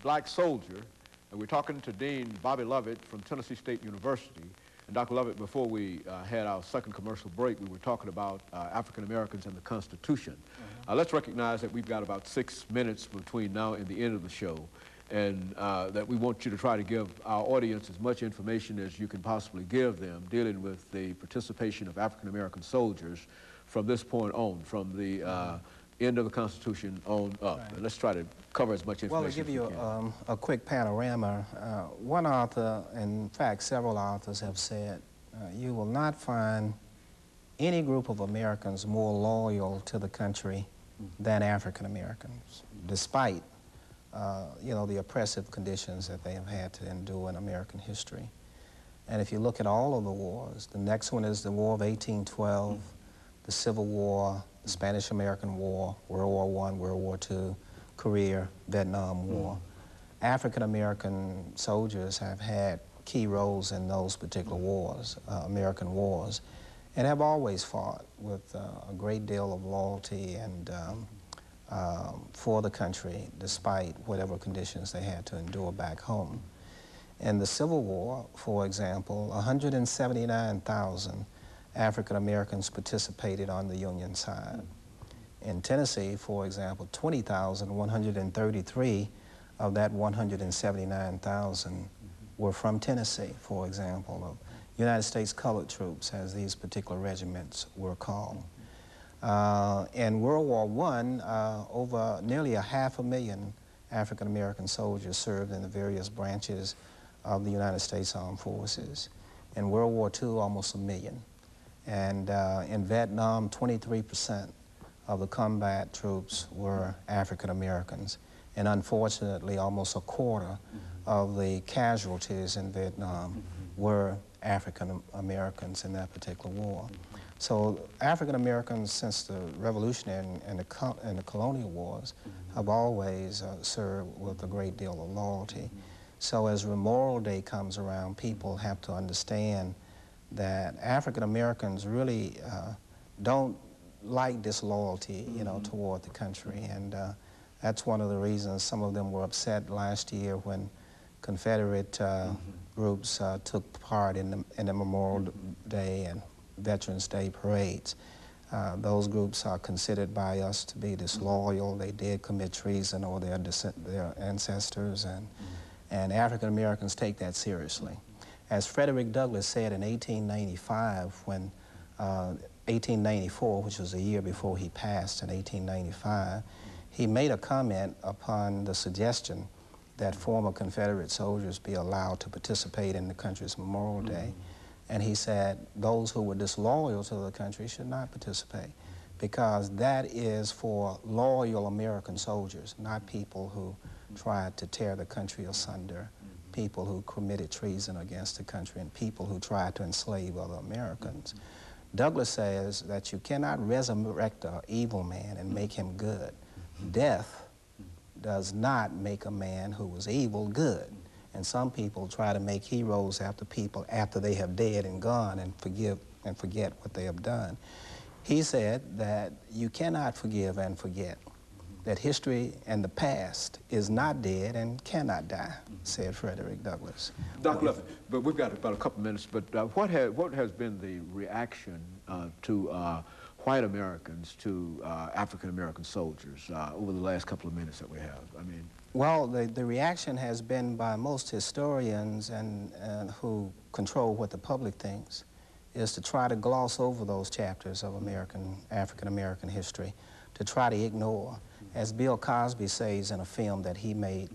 black soldier, and we're talking to Dean Bobby Lovett from Tennessee State University. And Dr. Lovett, before we had our second commercial break, we were talking about African Americans and the Constitution. Let's recognize that we've got about 6 minutes between now and the end of the show, and that we want you to try to give our audience as much information as you can possibly give them dealing with the participation of African American soldiers from this point on, from the end of the Constitution on up. Right. And let's try to cover as much information well, to give you a quick panorama, one author, in fact several authors have said, you will not find any group of Americans more loyal to the country than African Americans, despite you know, the oppressive conditions that they have had to endure in American history. And if you look at all of the wars, the next one is the War of 1812, the Civil War, the Spanish-American War, World War I, World War II, Korea, Vietnam War. African-American soldiers have had key roles in those particular wars, American wars, and have always fought with a great deal of loyalty and for the country, despite whatever conditions they had to endure back home. In the Civil War, for example, 179,000 African Americans participated on the Union side. In Tennessee, for example, 20,133 of that 179,000 were from Tennessee, for example, of United States colored troops, as these particular regiments were called. In World War I, over nearly 500,000 African American soldiers served in the various branches of the United States Armed Forces. In World War II, almost 1 million. And in Vietnam, 23% of the combat troops were African Americans. And unfortunately, almost a quarter of the casualties in Vietnam were African Americans in that particular war. So African Americans, since the Revolutionary and the colonial wars, have always served with a great deal of loyalty. So as Memorial Day comes around, people have to understand that African Americans really don't like disloyalty, you know, toward the country, and that's one of the reasons some of them were upset last year when Confederate groups took part in the Memorial Day and Veterans Day parades. Those groups are considered by us to be disloyal. They did commit treason over their ancestors, and African Americans take that seriously. As Frederick Douglass said in 1895, when 1894, which was a year before he passed in 1895, he made a comment upon the suggestion that former Confederate soldiers be allowed to participate in the country's Memorial Day. And he said those who were disloyal to the country should not participate, because that is for loyal American soldiers, not people who tried to tear the country asunder, people who committed treason against the country, and people who tried to enslave other Americans. Douglass says that you cannot resurrect an evil man and make him good. Death does not make a man who was evil good. And some people try to make heroes after people after they have dead and gone and forget what they have done. He said that you cannot forgive and forget, that history and the past is not dead and cannot die, said Frederick Douglass. Dr. Lovett, but we've got about a couple minutes, but what has been the reaction to white Americans to African American soldiers over the last couple of minutes that we have? I mean, well, the reaction has been by most historians and who control what the public thinks is to try to gloss over those chapters of African American history, to try to ignore. As Bill Cosby says in a film that he made,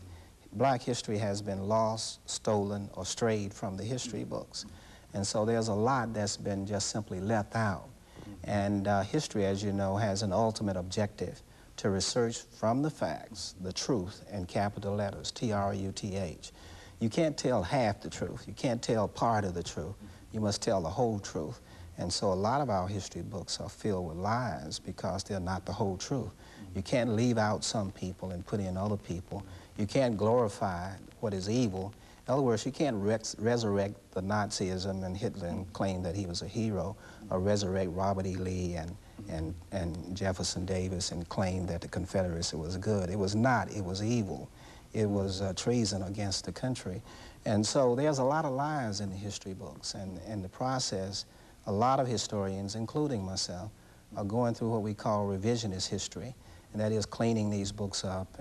black history has been lost, stolen, or strayed from the history books. And so there's a lot that's been just simply left out. And history, as you know, has an ultimate objective to research from the facts, the truth, in capital letters, T-R-U-T-H. You can't tell half the truth. You can't tell part of the truth. You must tell the whole truth. And so a lot of our history books are filled with lies because they're not the whole truth. You can't leave out some people and put in other people. You can't glorify what is evil. In other words, you can't resurrect the Nazism and Hitler and claim that he was a hero, or resurrect Robert E. Lee and Jefferson Davis and claim that the Confederacy was good. It was not. It was evil. it was treason against the country. And so there's a lot of lies in the history books, and in the process, a lot of historians, including myself, are going through what we call revisionist history, and that is cleaning these books up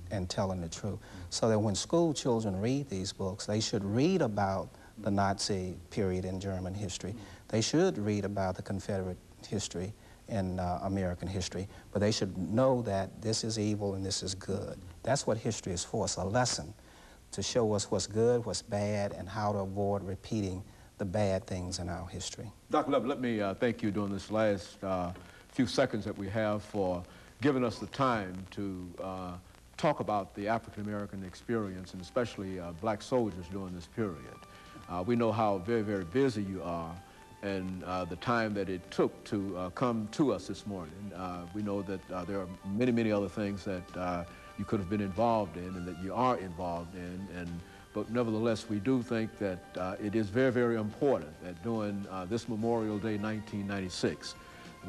and telling the truth. So that when school children read these books, they should read about the Nazi period in German history. They should read about the Confederate history in American history, but they should know that this is evil and this is good. That's what history is for. It's a lesson to show us what's good, what's bad, and how to avoid repeating the bad things in our history. Dr. Lovett, let me thank you during this last few seconds that we have for giving us the time to talk about the African-American experience, and especially black soldiers during this period. We know how very, very busy you are, and the time that it took to come to us this morning. We know that there are many, many other things that you could have been involved in and that you are involved in, but nevertheless, we do think that it is very, very important that during this Memorial Day 1996,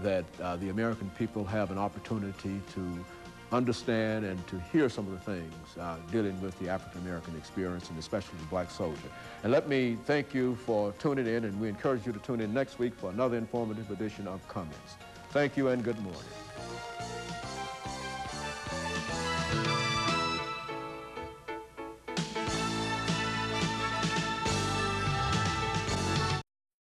that the American people have an opportunity to understand and to hear some of the things dealing with the African-American experience, and especially the black soldier. And let me thank you for tuning in, and we encourage you to tune in next week for another informative edition of Comments. Thank you and good morning.